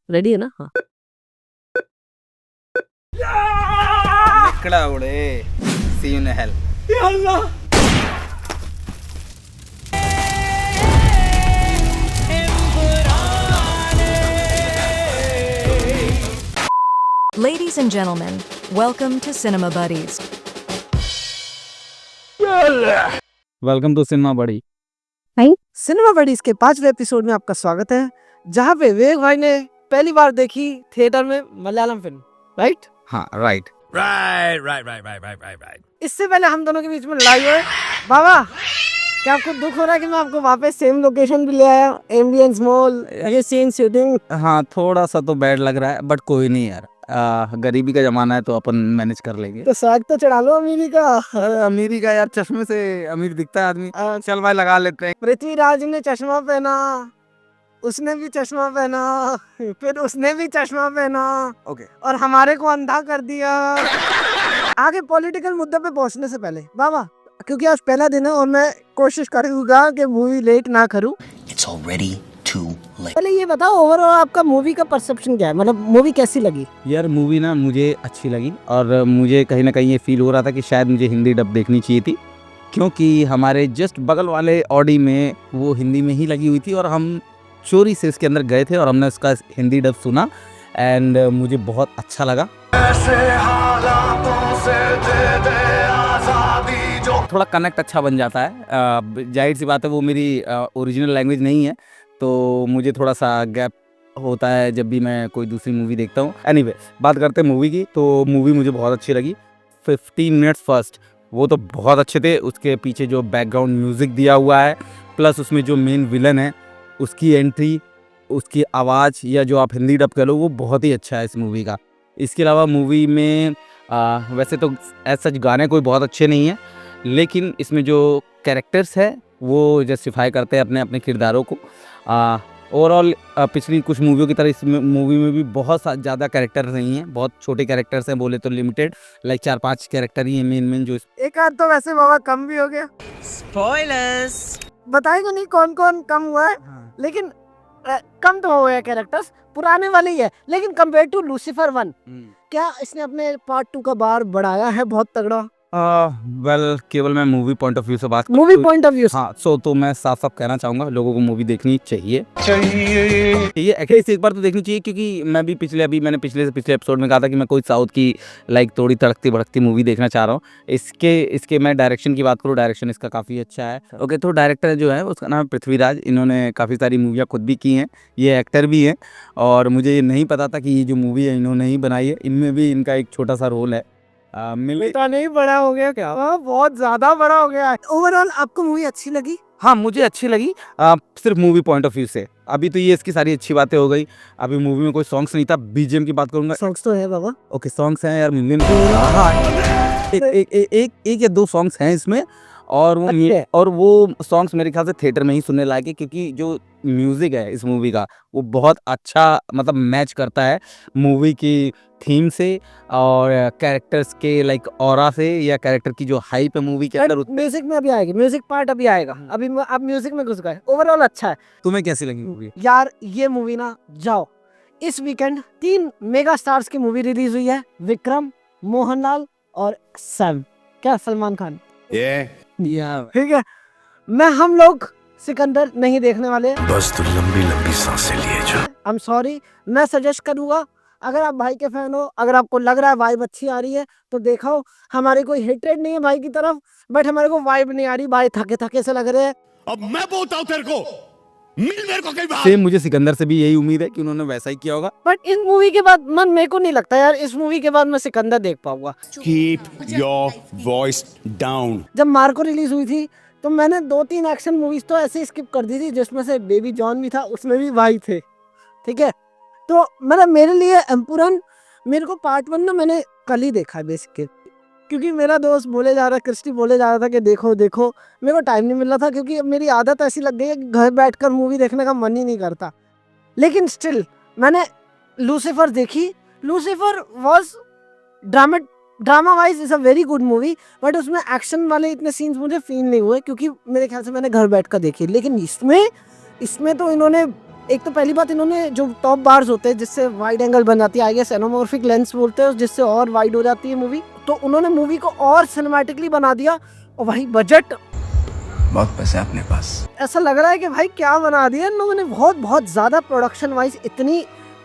Ready है ना? हाँ। निकड़ा उड़े, see you in hell. Ladies and gentlemen, welcome to Cinema Buddies. Welcome to cinema buddy. Cinema buddies के 5वें एपिसोड में आपका स्वागत है, जहाँ पे विवेक भाई ने पहली बार देखी थिएटर में मलयालम फिल्म, राइट? हाँ राइट। इससे पहले हम दोनों के बीच में लड़ाई हुई। बाबा, क्या आपको दुख हो रहा है कि मैं आपको वापस सेम लोकेशन पे ले आया, एम्बियंस मॉल, ये सेम शूटिंग? हाँ थोड़ा सा तो बैड लग रहा है, बट कोई नहीं यार, गरीबी का जमाना है तो अपन मैनेज कर लेंगे। तो साग तो चढ़ा लो अमीरी का। अमीरी का यार, चश्मे से अमीर दिखता है आदमी। चल भाई लगा लेते हैं। पृथ्वीराज ने चश्मा पहना, उसने भी चश्मा पहना, फिर उसने भी चश्मा पहना, ओके। और हमारे को अंधा कर दिया। आगे पॉलिटिकल मुद्दे पे पहुंचने से पहले बाबा, क्योंकि आज पहला दिन है और मैं कोशिश करूंगा कि मूवी लेट ना करूं, It's already too late. पहले ये बताओ ओवरऑल आपका मूवी का परसेप्शन क्या है? मतलब मूवी कैसी लगी? यार मूवी ना मुझे अच्छी लगी, और मुझे कहीं ना कहीं ये फील हो रहा था कि शायद मुझे हिंदी डब देखनी चाहिए थी, क्योंकि हमारे जस्ट बगल वाले ऑडी में वो हिंदी में ही लगी हुई थी, और हम चोरी से इसके अंदर गए थे और हमने उसका हिंदी डब सुना, एंड मुझे बहुत अच्छा लगा। थोड़ा कनेक्ट अच्छा बन जाता है। जाहिर सी बात है वो मेरी ओरिजिनल लैंग्वेज नहीं है, तो मुझे थोड़ा सा गैप होता है जब भी मैं कोई दूसरी मूवी देखता हूँ। एनीवे, बात करते हैं मूवी की, तो मूवी मुझे बहुत अच्छी लगी। 15 मिनट्स फर्स्ट वो तो बहुत अच्छे थे, उसके पीछे जो बैकग्राउंड म्यूज़िक दिया हुआ है, प्लस उसमें जो मेन विलन है उसकी एंट्री, उसकी आवाज़, या जो आप हिंदी डब कह लो, वो बहुत ही अच्छा है इस मूवी का। इसके अलावा मूवी में वैसे तो एज सच गाने कोई बहुत अच्छे नहीं हैं, लेकिन इसमें जो कैरेक्टर्स है वो जस्टिफाई करते हैं अपने अपने किरदारों को। ओवरऑल पिछली कुछ मूवियों की तरह इस मूवी में भी बहुत ज़्यादा कैरेक्टर नहीं हैं, बहुत छोटे कैरेक्टर्स हैं, बोले तो लिमिटेड, लाइक 4-5 कैरेक्टर ही हैं मेन जो एक आध तो वैसे बाबा कम भी हो गया। Spoilers! बताएगा नहीं कौन कौन कम हुआ है, लेकिन कम तो हो गया कैरेक्टर्स, पुराने वाले ही है, लेकिन कंपेयर टू लूसीफर 1 क्या इसने अपने पार्ट 2 का बार बढ़ाया है बहुत तगड़ा? वेल केवल मैं मूवी पॉइंट ऑफ व्यू से बात मूवी पॉइंट ऑफ व्यू। हाँ, तो मैं साफ साफ कहना चाहूँगा लोगों को मूवी देखनी चाहिए। एटलीस्ट एक बार तो देखनी चाहिए, क्योंकि मैं भी मैंने पिछले एपिसोड में कहा था कि मैं कोई साउथ की लाइक थोड़ी तड़कती भड़कती मूवी देखना चाह रहा हूँ। इसके मैं डायरेक्शन की बात करूँ, डायरेक्शन इसका काफ़ी अच्छा है। ओके, तो डायरेक्टर जो है उसका नाम है पृथ्वीराज। इन्होंने काफ़ी सारी मूवियाँ खुद भी की हैं, ये एक्टर भी हैं, और मुझे ये नहीं पता था कि ये जो मूवी है इन्होंने ही बनाई है। इनमें भी इनका एक छोटा सा रोल है। पता नहीं बड़ा हो गया क्या? बहुत ज्यादा बड़ा हो गया है। ओवरऑल आपको मूवी अच्छी लगी? हाँ मुझे अच्छी लगी, सिर्फ मूवी पॉइंट ऑफ व्यू से। अभी तो ये इसकी सारी अच्छी बातें हो गई, अभी मूवी में कोई सॉन्ग्स नहीं था। बीजीएम की बात करूंगा। सॉन्ग्स तो है बाबा। ओके, सॉन्ग्स हैं यार, एक या 2 सॉन्ग्स हैं इसमें, और वो सॉन्ग्स मेरे ख्याल से थिएटर में ही सुनने लायक है, क्योंकि जो म्यूजिक है इस मूवी का वो बहुत अच्छा मतलब मैच करता है मूवी की थीम से और कैरेक्टर्स के लाइक ऑरा से, या कैरेक्टर की जो हाइप है मूवी के अंदर। म्यूजिक में अभी आएगी, म्यूजिक पार्ट अभी आएगा, अभी आप म्यूजिक में घुस गए। ओवरऑल अच्छा है। तुम्हें कैसी लगी मूवी? यार ये मूवी ना, जाओ इस वीकेंड 3 मेगा स्टार्स की मूवी रिलीज हुई है, विक्रम, मोहनलाल और सलमान खान। ठीक है, हम लोग सिकंदर नहीं देखने वाले, बस तू लंबी लंबी सांसें लिए जा। I am sorry. मैं सजेस्ट करूंगा, अगर आप भाई के फैन हो, अगर आपको लग रहा है वाइब अच्छी आ रही है तो देखो। हमारी कोई हेट्रेड नहीं है भाई की तरफ, बट हमारे को वाइब नहीं आ रही, भाई थके थके से लग रहे हैं। अब मैं बोलता हूं तेरे को, मिल मेरे को कई बार। सेम मुझे सिकंदर से भी यही उम्मीद है कि उन्होंने वैसा ही किया होगा, बट इस मूवी के बाद मेरे को नहीं लगता यार इस मूवी के बाद मैं सिकंदर देख पाऊंगा। Keep your voice down. जब मार्को रिलीज हुई थी तो मैंने 2-3 एक्शन मूवीज तो ऐसे स्किप कर दी थी, जिसमें से बेबी जॉन भी था, उसमें भी भाई थे। ठीक है, तो मतलब मेरे लिए एम्पुरन, मेरे को पार्ट 1 ना मैंने कल ही देखा है बेसिकली, क्योंकि मेरा दोस्त बोले जा रहा, क्रिस्टी बोले जा रहा था कि देखो देखो, मेरे को टाइम नहीं मिल रहा था, क्योंकि मेरी आदत ऐसी लग गई है कि घर बैठकर मूवी देखने का मन ही नहीं करता। लेकिन स्टिल मैंने लूसीफर देखी। Lucifer was drama wise is a very good movie, but उसमें एक्शन वाले इतने सीन्स मुझे फील नहीं हुए, क्योंकि मेरे ख्याल से मैंने घर बैठ कर देखी। लेकिन इसमें तो इन्होंने एक तो पहली बात, इन्होंने जो टॉप बार्स होते हैं जिससे वाइड एंगल बन जाती है, आई गेस एनोमॉर्फिक लेंस बोलते हैं, जिससे और वाइड हो जाती है मूवी, तो उन्होंने मूवी को और सिनेमैटिकली बना दिया। और वही बजट, बहुत पैसे अपने पास। ऐसा लग रहा है कि भाई क्या बना दिया इन लोगों ने, बहुत बहुत ज़्यादा प्रोडक्शन वाइज इतनी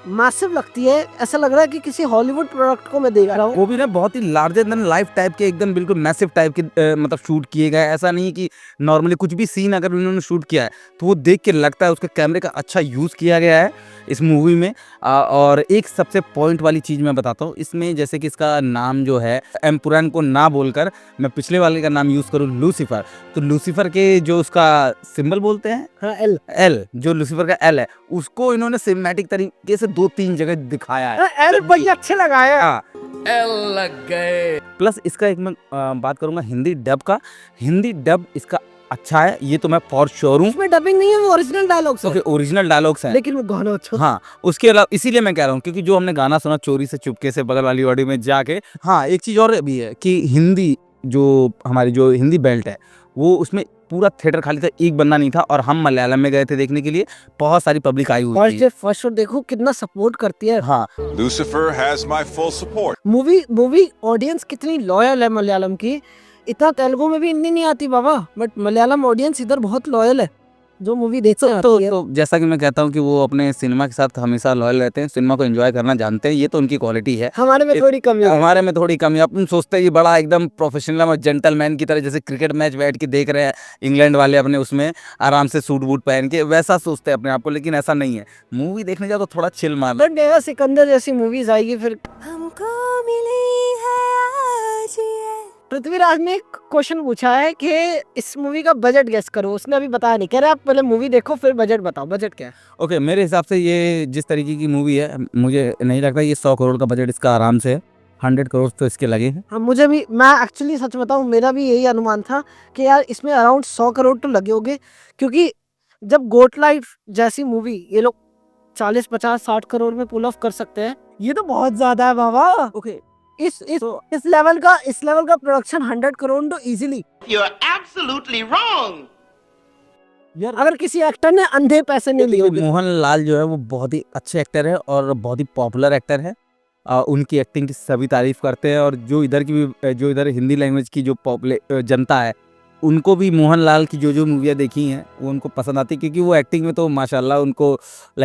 मैसिव लगती है, ऐसा लग रहा है कि किसी हॉलीवुड प्रोडक्ट को मैं देख रहा हूँ। वो भी ना बहुत ही लार्जर देन लाइफ टाइप के, एकदम बिल्कुल मैसिव टाइप के मतलब शूट किए गए। ऐसा नहीं कि नॉर्मली कुछ भी सीन अगर उन्होंने शूट किया है तो वो देख के लगता है उसके कैमरे का अच्छा यूज़ किया गया है इस मूवी में। और एक सबसे पॉइंट वाली चीज़ मैं बताता हूँ इसमें, जैसे कि इसका नाम जो है एम्पुरन को ना बोलकर मैं पिछले वाले का नाम यूज़ करूँ लूसीफर, तो लूसीफर के जो उसका सिंबल बोलते हैं, हाँ, एल, जो लूसीफर का एल है, उसको इन्होंने सिनेमैटिक तरीके से 2-3 जगह दिखाया है। एल भाई अच्छे लगाया। हाँ, एल लग गए। प्लस इसका एक मैं बात करूंगा हिंदी डब का, हिंदी डब इसका अच्छा है, ये तो मैं फॉर श्योर हूँ। इसमें डबिंग नहीं है, वो original dialogues okay, original dialogues हैं, लेकिन वो गाना अच्छा। हाँ, उसके अलावा इसीलिए मैं कह रहा हूँ क्योंकि जो हमने गाना सुना चोरी से चुपके से बगल वाली ऑडियो में जाके। हाँ, एक चीज़ और भी है कि हिंदी जो हमारी जो हिंदी बेल्ट है वो उसमें पूरा थिएटर खाली था, एक बंदा नहीं था, और हम मलयालम में गए थे देखने के लिए, बहुत सारी पब्लिक आई हुई थी। फर्स्ट शो देखो कितना सपोर्ट करती है। हाँ, Lucifer has my full support. Movie audience कितनी लॉयल है मलयालम की। इतना तेलुगु में भी हिंदी नहीं आती बाबा, बट मलयालम ऑडियंस इधर बहुत लॉयल है, जो मूवी देखते हैं। तो जैसा कि मैं कहता हूँ कि वो अपने सिनेमा के साथ हमेशा लॉयल रहते हैं, सिनेमा को एंजॉय करना जानते हैं, ये तो उनकी क्वालिटी है। हमारे में थोड़ी कमी है। हमारे में थोड़ी कमी है। अपन सोचते हैं ये बड़ा एकदम प्रोफेशनल और जेंटलमैन की तरह, जैसे क्रिकेट मैच बैठ के देख रहे हैं इंग्लैंड वाले अपने उसमें आराम से सूट बूट पहन के, वैसा सोचते हैं अपने आप को, लेकिन ऐसा नहीं है। मूवी देखने जाओ तो थोड़ा चिल मारना। बट मेरा सिकंदर जैसी मूवीज आएगी फिर। हमको मिली है आज ये। पृथ्वीराज ने एक क्वेश्चन पूछा है कि इस मूवी का बजट गेस करो, उसने अभी बताया नहीं, कह रहे आप पहले मूवी देखो फिर बजट बताओ, बजट क्या है? ओके, मेरे हिसाब से ये जिस तरीके की मूवी है, मुझे नहीं लगता ये 100 करोड़ का बजट इसका आराम से है। 100 करोड़ तो इसके लगे हैं। हाँ, मुझे भी, मैं एक्चुअली सच बताऊं मेरा भी यही अनुमान था कि यार इसमें अराउंड 100 करोड़ तो लगे होंगे, क्योंकि जब गोट लाइफ जैसी मूवी ये लोग 40, 50, 60 करोड़ में पुल ऑफ कर सकते हैं, ये तो बहुत ज्यादा है बाबा। ओके, इस लेवल का प्रोडक्शन 100 करोड़ तो इजीली। You're absolutely wrong. यार अगर किसी एक्टर ने अंधे पैसे नहीं लिए होंगे। मोहनलाल जो है वो बहुत ही अच्छे एक्टर है और बहुत ही पॉपुलर एक्टर है। उनकी एक्टिंग की सभी तारीफ करते हैं, और जो इधर की भी, जो इधर हिंदी लैंग्वेज की जो पॉपुलर जनता है, उनको भी मोहनलाल की जो मूवियाँ देखी हैं वो उनको पसंद आती है, क्योंकि वो एक्टिंग में तो माशाल्लाह उनको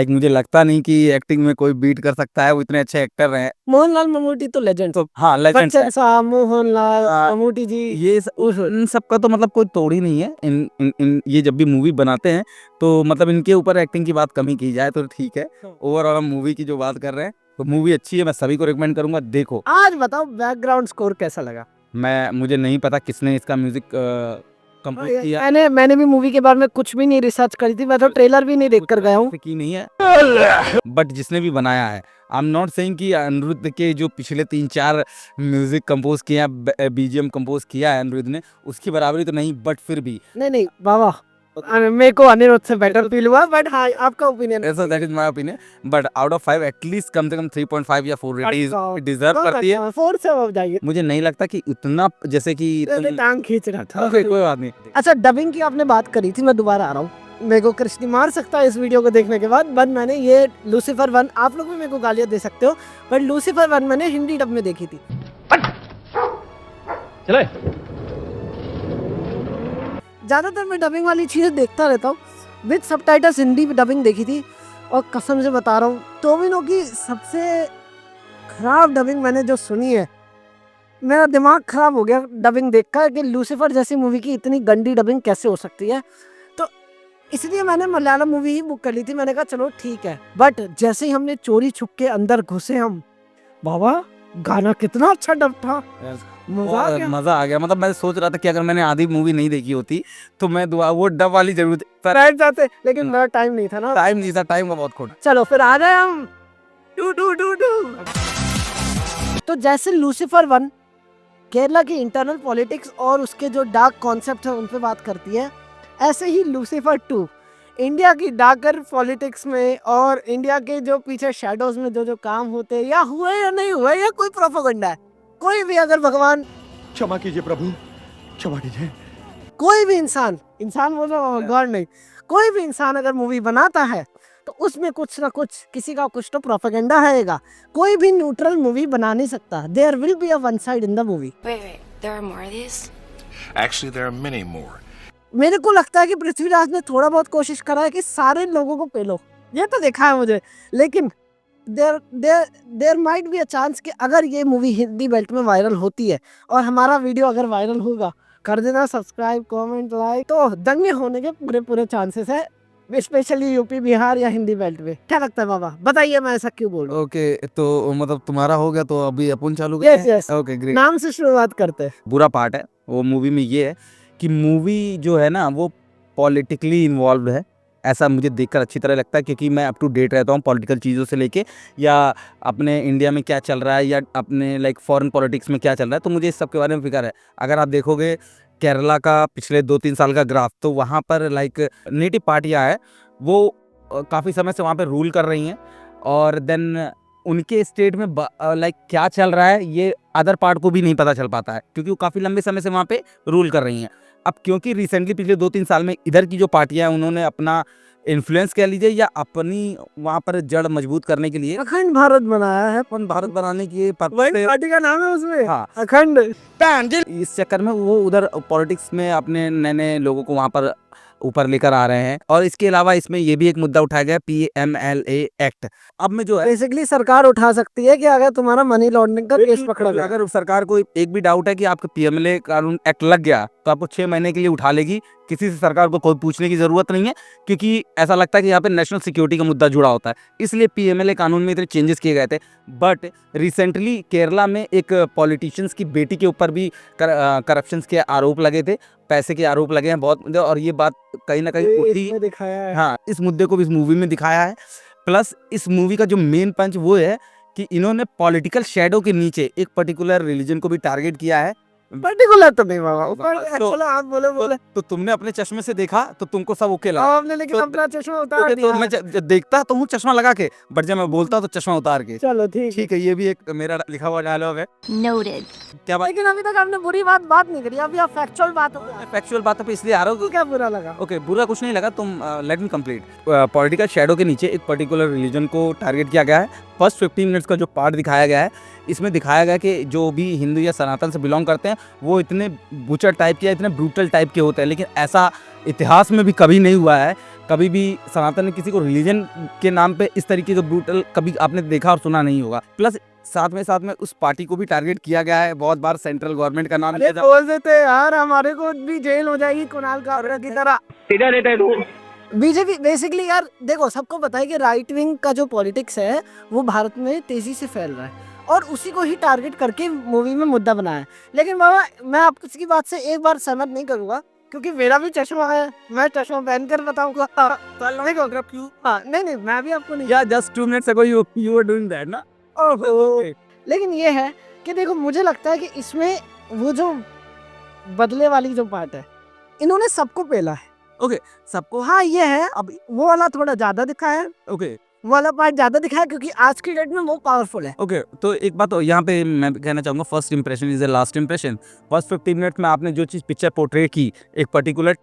मुझे लगता नहीं कि एक्टिंग में कोई बीट कर सकता है, वो इतने अच्छे एक्टर हैं। मोहनलाल ममूटी तो लेजेंड। तो हाँ, लेजेंड बच्चन साहब, मोहनलाल, हाँ, ममूटी जी, ये इन सब का तो मतलब कोई तोड़ ही नहीं है। इन ये जब भी मूवी बनाते हैं तो मतलब इनके ऊपर एक्टिंग की बात कमी की जाए तो ठीक है। ओवरऑल हम मूवी की जो बात कर रहे हैं तो मूवी अच्छी है, मैं सभी को रिकमेंड करूंगा, देखो। आज बताओ बैकग्राउंड स्कोर कैसा लगा? मुझे नहीं पता किसने इसका म्यूजिक कंपोज किया, मैंने भी मूवी के बारे में कुछ भी नहीं रिसर्च करी थी, मैं तो ट्रेलर भी नहीं देख कर गया हूँ। की नहीं है, बट जिसने भी बनाया है, आई एम नॉट सेइंग कि अनिरुद्ध के जो पिछले 3-4 म्यूजिक कंपोज किया, बीजीएम कंपोज किया है अनिरुद्ध ने, उसकी बराबरी तो नहीं, बट फिर भी नहीं बाबा, मेरे को अनिरुद्ध से बेटर फील हुआ, बट हाँ आपका ओपिनियन। ऐसा, that is my opinion, but out of 5 at least कम से कम 3.5 या 4 रेटिंग डिजर्व करती है। 4 से अब जाइए। मुझे नहीं लगता कि इतना, जैसे कि टांग खींच रहा था। कोई बात नहीं। अच्छा, डबिंग की आपने बात करी थी, मैं दोबारा आ रहा हूँ। मेरे को कृष्णि मार सकता है इस वीडियो को देखने के बाद, बट मैंने ये लूसीफर 1, आप लोग भी मेरे को गालियाँ दे सकते हो, बट लूसीफर 1 मैंने हिंदी डब में देखी थी। चले ज़्यादातर मैं डबिंग वाली चीज़ें देखता रहता हूँ, विद सबटाइटल्स हिंदी डबिंग देखी थी, और कसम से बता रहा हूँ टोविनो की सबसे खराब डबिंग मैंने जो सुनी है, मेरा दिमाग खराब हो गया डबिंग देखकर कि लूसीफर जैसी मूवी की इतनी गंदी डबिंग कैसे हो सकती है। तो इसलिए मैंने मलयालम मूवी ही बुक कर ली थी, मैंने कहा चलो ठीक है। बट जैसे ही हमने चोरी छुप के अंदर घुसे हम, बाबा गाना कितना अच्छा डब था, मजा आ गया। मजा आ गया। मतलब मैं सोच रहा था कि अगर मैंने आधी मूवी नहीं देखी होती तो मैं वो डब वाली जरूर बैठ जाते, लेकिन मेरा टाइम नहीं था ना, टाइम नहीं था, टाइम का बहुत खोट। चलो फिर आ जाए हम। तो जैसे लूसीफर 1 केरला की इंटरनल पॉलिटिक्स और उसके जो डार्क कॉन्सेप्ट है उन पे बात करती है, ऐसे ही लूसीफर 2 इंडिया की डार्कर पॉलिटिक्स में और इंडिया के जो पीछे शैडोज में जो काम होते हैं, या हुए या नहीं हुए, या कोई प्रोपेगेंडा है, कोई भी अगर भगवान क्षमा कीजिए प्रभु, क्षमा कीजिए। कोई भी इंसान बोल रहा हूँ, गॉड नहीं, कोई भी इंसान अगर मूवी बनाता है तो उसमें कुछ ना कुछ किसी का कुछ तो प्रोपेगेंडा रहेगा। कोई भी न्यूट्रल मूवी बना नहीं सकता। There will be a one side in the movie. Wait, there are more of these? Actually, there are many more. मेरे को लगता है कि पृथ्वीराज ने थोड़ा बहुत कोशिश करा है कि सारे लोगों को पेलो, ये तो देखा है मुझे। लेकिन there might be a chance कि अगर ये मूवी हिंदी बेल्ट में वायरल होती है और हमारा वीडियो अगर वायरल होगा, कर देना सब्सक्राइब, कमेंट, लाइक, तो दंगे होने के पूरे पूरे चांसेस है, स्पेशली यूपी, बिहार या हिंदी बेल्ट में। क्या लगता है बाबा, बताइए मैं ऐसा क्यों बोल रहा हूँ? ओके, तो मतलब तुम्हारा हो गया, तो अभी अपन चालू यस करते हैं। Yes, okay great. नाम से शुरुआत करते हैं। बुरा पार्ट है वो मूवी में ये है कि मूवी जो है ना वो पॉलिटिकली इन्वॉल्व है, ऐसा मुझे देखकर अच्छी तरह लगता है, क्योंकि मैं अप टू डेट रहता हूँ पॉलिटिकल चीज़ों से लेके, या अपने इंडिया में क्या चल रहा है, या अपने लाइक फॉरेन पॉलिटिक्स में क्या चल रहा है, तो मुझे इस सब के बारे में फिक्र है। अगर आप देखोगे केरला का पिछले 2-3 साल का ग्राफ, तो वहाँ पर लाइक नेटिव पार्टियाँ हैं, वो काफ़ी समय से वहाँ पे रूल कर रही हैं, और देन उनके स्टेट में लाइक क्या चल रहा है ये अदर पार्ट को भी नहीं पता चल पाता है, क्योंकि वो काफ़ी लंबे समय से वहाँ पे रूल कर रही हैं। अब क्योंकि रिसेंटली पिछले 2-3 साल में इधर की जो पार्टियां हैं उन्होंने अपना इन्फ्लुएंस कह लीजिए या अपनी वहाँ पर जड़ मजबूत करने के लिए अखंड भारत बनाया है, अपन भारत बनाने के पर्पस वही से, पार्टी का नाम है उसमें, हाँ, अखंड। इस चक्कर में वो उधर पॉलिटिक्स में अपने नए नए लोगों को वहाँ पर ऊपर लेकर आ रहे हैं। और इसके अलावा इसमें ये भी एक मुद्दा उठाया गया PMLA एक्ट। अब में जो है बेसिकली सरकार उठा सकती है कि अगर तुम्हारा मनी लॉन्ड्रिंग का केस पकड़ा गया, अगर सरकार को एक भी डाउट है कि आपका PMLA कानून एक्ट लग गया, तो आपको 6 महीने के लिए उठा लेगी। किसी से सरकार को कोई पूछने की जरूरत नहीं है, क्योंकि ऐसा लगता है कि यहाँ पे नेशनल सिक्योरिटी का मुद्दा जुड़ा होता है, इसलिए PMLA कानून में इतने चेंजेस किए गए थे। बट रिसेंटली केरला में एक पॉलिटिशियंस की बेटी के ऊपर भी करप्शंस के आरोप लगे थे, पैसे के आरोप लगे हैं बहुत, और ये बात कहीं ना कहीं उठी, इसमें दिखाया है। हाँ, इस मुद्दे को भी इस मूवी में दिखाया है। प्लस इस मूवी का जो मेन पंच वो है कि इन्होंने पॉलिटिकल शैडो के नीचे एक पर्टिकुलर रिलीजन को भी टारगेट किया है। पर्टिकुलर तो नहीं बाबा, ऊपर तो- चलो आप बोले तो तुमने अपने चश्मे से देखा तो तुमको सब ओके लगा, आपने, लेकिन तो- अपना चश्मा उतार तो दिया। मैं देखता तो हूँ चश्मा लगा के, बट जब मैं बोलता तो चश्मा उतार के। चलो ठीक। ठीक है, ये भी एक मेरा लिखा हुआ डायलॉग है। Noted. क्या बात, लेकिन अभी तक आपने बुरी बात नहीं करी, अभी आप फैक्चुअल बात हो गया। फैक्चुअल बातों पे इसलिए आ रहा हूँ। तो क्या बुरा लगा? ओके, बुरा कुछ नहीं लगा, तुम let me complete. Political shadow के नीचे एक पर्टिकुलर रिलीजन को टारगेट किया गया है। फर्स्ट 15 मिनट्स का जो पार्ट दिखाया गया है, इसमें दिखाया गया कि जो भी हिंदू या सनातन से बिलोंग करते हैं वो इतने बुचर टाइप के या इतने ब्रूटल टाइप के होते हैं, लेकिन ऐसा इतिहास में भी कभी नहीं हुआ है। कभी भी सनातन ने किसी को रिलीजन के नाम पे इस तरीके का ब्रूटल कभी आपने देखा और सुना नहीं होगा। प्लस साथ में उस पार्टी को भी टारगेट किया गया है, बहुत बार सेंट्रल गवर्नमेंट का नाम लिया जाता है। बोल देते यार, हमारे को भी जेल हो जाएगी कुणाल काबरा की तरह। बीजेपी बेसिकली यार देखो, सबको पता है कि राइट विंग का जो पॉलिटिक्स है वो भारत में तेजी से फैल रहा है, और उसी को ही टारगेट करके मूवी में मुद्दा बनाया है। लेकिन बाबा, मैं आपकी बात से एक बार सहमत नहीं करूंगा, क्योंकि मेरा भी चश्मा है, मैं चश्मा पहन कर बताऊंगा। क्यों? हाँ, नहीं, मैं भी आपको नहीं। या just 2 minutes ago you were doing that ना। लेकिन ये है कि देखो, मुझे लगता है कि इसमें वो जो बदले वाली जो पार्ट है, इन्होंने सबको पेला है। ओके, सबको, हाँ ये है, अब वो वाला थोड़ा ज्यादा दिखाया है, ओके वो वाला पार्ट ज्यादा दिखाया है, क्योंकि आज की डेट में वो पावरफुल है। ओके। तो एक बात यहाँ पे मैं कहना चाहूँगा, first impression is the last impression. First 15 minute में आपने जो चीज़ पिक्चर पोर्ट्रे की, एक पर्टिकुलर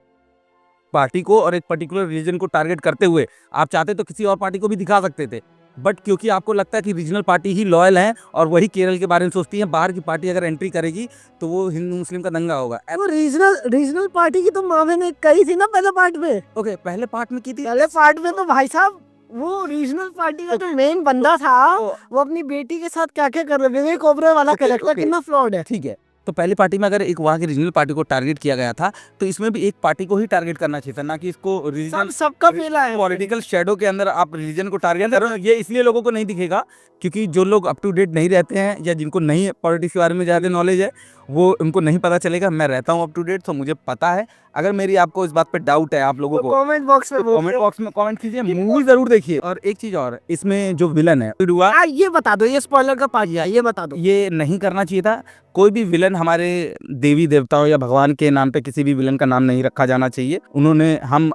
पार्टी को और एक पर्टिकुलर रिलीजन को टारगेट करते हुए, आप चाहते तो किसी और पार्टी को भी दिखा सकते थे, बट क्योंकि आपको लगता है कि रीजनल पार्टी ही लॉयल है और वही केरल के बारे में सोचती है, बाहर की पार्टी अगर एंट्री करेगी तो वो हिंदू मुस्लिम का दंगा होगा। वो रीजनल पार्टी की तो मावे ने कही थी ना पहले पार्ट में। ओके, पहले पार्ट में की थी। पहले पार्ट में तो भाई साहब वो रीजनल पार्टी का जो मेन बंदा था, वो अपनी बेटी के साथ क्या क्या कर रहे, विवेक ओबरॉय वाला कैरेक्टर कितना फ्लॉड है। ठीक है, तो पहली पार्टी में अगर एक वहाँ की रीजनल पार्टी को टारगेट किया गया था, तो इसमें भी एक पार्टी को ही टारगेट करना चाहिए था, ना कि इसको रीजनल सबका फेला है। पॉलिटिकल शेडो के अंदर आप रिलीजन को टारगेट कर रहे हो। ये इसलिए लोगों को नहीं दिखेगा क्योंकि जो लोग अप टू डेट नहीं रहते हैं या जिनको नहीं पॉलिटिक्स के बारे में ज़्यादा नॉलेज है, वो उनको नहीं पता चलेगा। मैं रहता हूँ अप टू डेट, तो मुझे पता है। अगर मेरी आपको इस बात पे डाउट है आप लोगों को, कमेंट बॉक्स में कमेंट बॉक्स में कमेंट कीजिए, मूवी जरूर देखिए। और एक चीज और, इसमें जो विलन है ये बता दो, ये स्पॉइलर का पार्ट है, ये बता दो। ये नहीं करना चाहिए था। कोई भी विलन हमारे देवी देवताओं या भगवान के नाम पे किसी भी विलन का नाम नहीं रखा जाना चाहिए। उन्होंने हम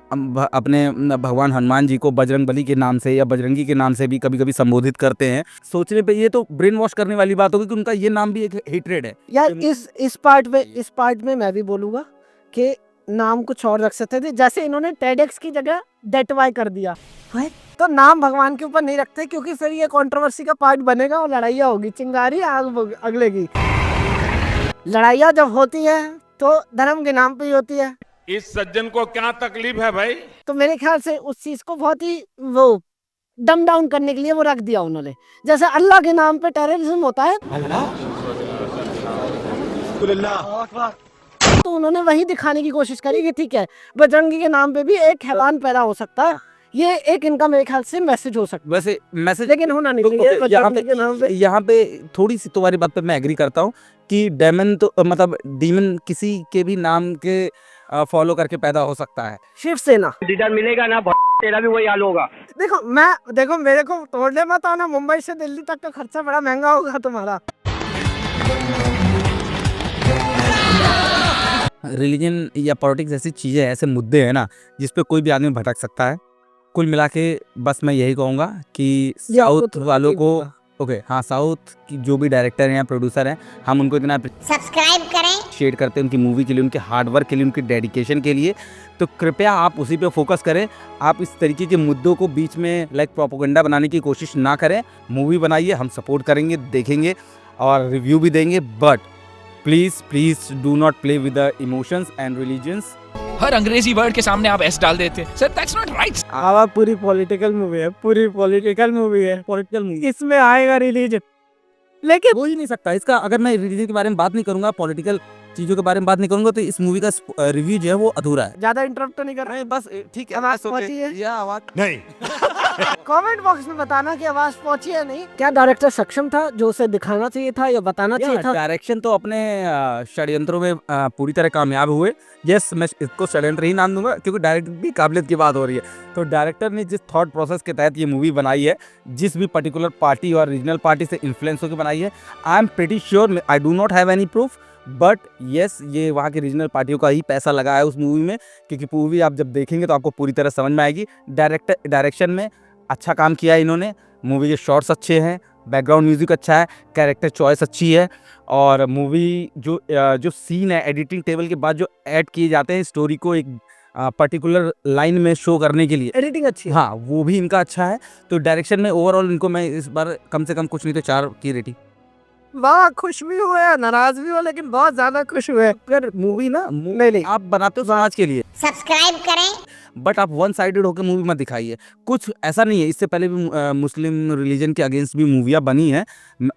अपने भगवान हनुमान जी को बजरंगबली के नाम से या बजरंगी के नाम से भी कभी कभी संबोधित करते हैं। सोचने पे ये तो ब्रेन वॉश करने वाली बात होगी कि उनका ये नाम भी एक हेट्रेड है यार इस पार्ट में मैं भी बोलूंगा कि नाम कुछ और रख सकते थे, जैसे इन्होंने टेडेक्स की जगह डेटवाई कर दिया। तो नाम भगवान के ऊपर नहीं रखते, क्योंकि फिर ये कंट्रोवर्सी का पार्ट बनेगा और लड़ाइयाँ होगी, चिंगारी आग अगले की। लड़ाइयाँ जब होती है तो धर्म के नाम पे ही होती है। इस सज्जन को क्या तकलीफ है भाई? तो मेरे ख्याल से उस चीज को बहुत ही वो डम डाउन करने के लिए वो रख दिया उन्होंने। जैसे अल्लाह के नाम पे टेररिज्म होता है, तो उन्होंने वही दिखाने की कोशिश करी कि ठीक है, बजरंगी के नाम पे भी एक हैवान पैदा हो सकता है। ये एक इनका मेरे ख्याल से मैसेज हो सकता वैसे मैसेज, है, लेकिन होना नहीं चाहिए बजरंगी के नाम पे। यहाँ पे थोड़ी सी तुम्हारी बात पे मैं एग्री करता हूँ कि डेमन तो मतलब डीमन किसी के भी नाम के फॉलो करके पैदा हो सकता है। शिवसेना मिलेगा ना, तेरा भी वही हाल होगा। देखो मेरे को तोड़ने मत आना, मुंबई से दिल्ली तक का खर्चा बड़ा महंगा होगा तुम्हारा। रिलीजन या पॉलिटिक्स ऐसी चीज़ें, ऐसे मुद्दे हैं ना जिस पे कोई भी आदमी भटक सकता है। कुल मिला के बस मैं यही कहूँगा कि साउथ वालों को, ओके हाँ, साउथ की जो भी डायरेक्टर हैं या प्रोड्यूसर हैं, हम उनको इतना सब्सक्राइब करें। शेयर करते हैं उनकी मूवी के लिए, उनके हार्डवर्क के लिए, उनकी डेडिकेशन के लिए। तो कृपया आप उसी पे फोकस करें। आप इस तरीके के मुद्दों को बीच में लाइक प्रोपेगेंडा बनाने की कोशिश ना करें। मूवी बनाइए, हम सपोर्ट करेंगे, देखेंगे और रिव्यू भी देंगे, but please do not play with the emotions and religions. हर अंग्रेजी वर्ड के सामने आप एस डाल देते सर, दैट्स नॉट राइट। आवा पूरी पॉलिटिकल मूवी है, पॉलिटिकल मूवी। इसमें आएगा रिलीजन, लेकिन हो ही नहीं सकता इसका। अगर मैं रिलीजन के बारे में बात नहीं करूंगा, पॉलिटिकल चीज़ों के बारे में बात नहीं करूंगा, तो इस मूवी का रिव्यू जो है वो अधूरा है। ज्यादा इंटरप्ट तो नहीं कर रहे हैं, बस ठीक है, आवाज पहुंची है? या आवाज नहीं। कमेंट बॉक्स में बताना कि आवाज पहुंची है नहीं। क्या डायरेक्टर सक्षम था जो उसे दिखाना चाहिए था या बताना चाहिए था? डायरेक्शन तो अपने षड्यंत्रों में पूरी तरह कामयाब हुए। यस, मैं इसको षड्यंत्र ही नाम दूंगा, क्योंकि डायरेक्टर की काबिलियत की बात हो रही है। तो डायरेक्टर ने जिस थॉट प्रोसेस के तहत ये मूवी बनाई है, जिस भी पर्टिकुलर पार्टी और रीजनल पार्टी से इन्फ्लुएंस होकर बनाई है, I am pretty sure, I do not have any proof, but yes, ये वहाँ की रीजनल पार्टियों का ही पैसा लगा है उस मूवी में, क्योंकि मूवी आप जब देखेंगे तो आपको पूरी तरह समझ में आएगी। डायरेक्शन में अच्छा काम किया है इन्होंने, मूवी के शॉट्स अच्छे हैं, बैकग्राउंड म्यूजिक अच्छा है, कैरेक्टर चॉइस अच्छी है, और मूवी जो सीन है एडिटिंग टेबल के बाद जो ऐड किए जाते हैं स्टोरी को एक पर्टिकुलर लाइन में शो करने के लिए, एडिटिंग अच्छी है। हाँ, वो भी इनका अच्छा है। तो डायरेक्शन में ओवरऑल इनको मैं इस बार कम से कम कुछ नहीं तो 4 की रेटिंग। वाह, खुश भी हुए, नाराज भी हो, लेकिन बहुत ज्यादा खुश हुए। अगर मूवी ना नहीं आप बनाते हो समाज के लिए, सब्सक्राइब करें। बट आप वन साइडेड होकर मूवी मत दिखाइए। कुछ ऐसा नहीं है, इससे पहले भी मुस्लिम रिलीजन के अगेंस्ट भी मूवियाँ बनी हैं,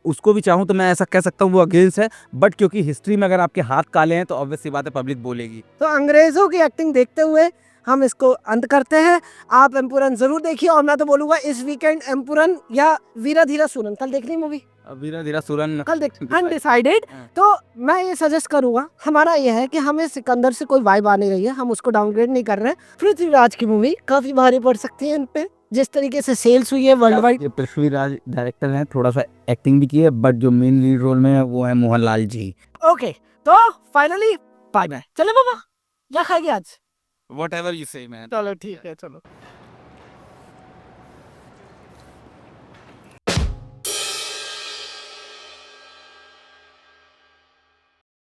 उसको भी चाहूँ तो मैं ऐसा कह सकता हूँ वो अगेंस्ट है, बट क्योंकि हिस्ट्री में अगर आपके हाथ काले हैं तो ऑब्वियस सी बात है पब्लिक बोलेगी। तो अंग्रेजों की एक्टिंग देखते हुए हम इसको अंत करते हैं। आप एम्पुरन जरूर देखिए, और मैं तो बोलूंगा इस वीकेंड एम्पुरन या वीरा धीरा सुरन, कल देखनी मूवी, वीरा धीरा सुरन कल देख अनडिसाइडेड। तो मैं ये सजेस्ट करूंगा, हमारा ये है कि हमें सिकंदर से कोई वाइब आने रही है, हम उसको डाउनग्रेड नहीं कर रहे हैं। पृथ्वीराज की मूवी काफी भारी पड़ सकती है इन पे, जिस तरीके से सेल्स हुई है वर्ल्ड वाइड। ये पृथ्वीराज डायरेक्टर हैं, थोड़ा सा एक्टिंग भी की है, बट जो मेन लीड रोल में है वो है मोहनलाल जी। ओके, तो फाइनली बाय बाय। चले बाबा, क्या खाएंगे आज? Whatever you say, man. चलो ठीक है, चलो।